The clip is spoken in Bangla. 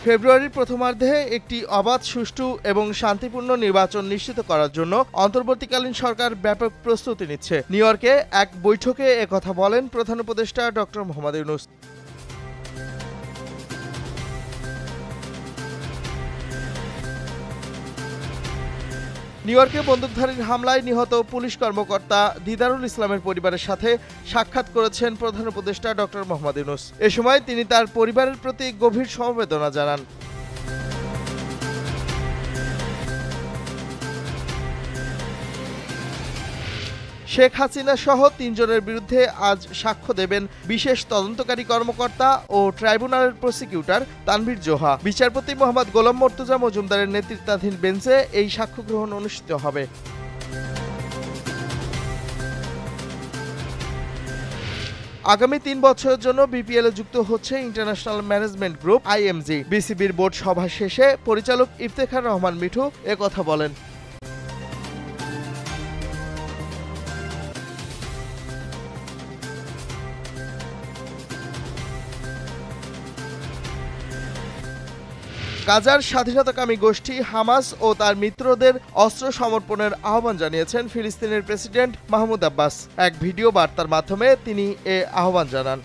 ফেব্রুয়ারির প্রথমার্ধে একটি অবাধ, সুষ্ঠু এবং শান্তিপূর্ণ নির্বাচন নিশ্চিত করার জন্য অন্তর্বর্তীকালীন সরকার ব্যাপক প্রস্তুতি নিচ্ছে। নিউ ইয়র্কে এক বৈঠকে একথা বলেন প্রধান উপদেষ্টা ডক্টর মোহাম্মদ ইউনূস। নিউ ইয়র্কে বন্দুকধারীর হামলায় নিহত পুলিশ কর্মকর্তা দিদারুল ইসলামের পরিবারের সাথে সাক্ষাৎ করেছেন প্রধান উপদেষ্টা ডক্টর মোহাম্মদ ইউনূস। এ সময় তিনি তার পরিবারের প্রতি গভীর সমবেদনা জানান। শেখ হাসিনা সহ ৩ জনের বিরুদ্ধে আজ সাক্ষ্য দেবেন বিশেষ তদন্তকারী কর্মকর্তা ও ট্রাইব্যুনালের প্রসিকিউটর তানভীর জোহা। বিচারপতি মোহাম্মদ গোলাম মর্তুজা মজুমদারের নেতৃত্বাধীন বেঞ্চে এই সাক্ষ্য গ্রহণ অনুষ্ঠিত হবে। আগামী ৩ বছরের জন্য বিপিএল এ যুক্ত হচ্ছে ইন্টারন্যাশনাল ম্যানেজমেন্ট গ্রুপ আইএমজি। বিসিবির বোর্ড সভা শেষে পরিচালক ইফতেখার রহমান মিঠু একথা বলেন। গাজার স্বাধীনতাকামী গোষ্ঠী হামাস ও তার মিত্রদের অস্ত্র সমর্পণের আহ্বান জানিয়েছেন ফিলিস্তিনের প্রেসিডেন্ট মাহমুদ আব্বাস। এক ভিডিও বার্তার মাধ্যমে তিনি এ আহ্বান জানান।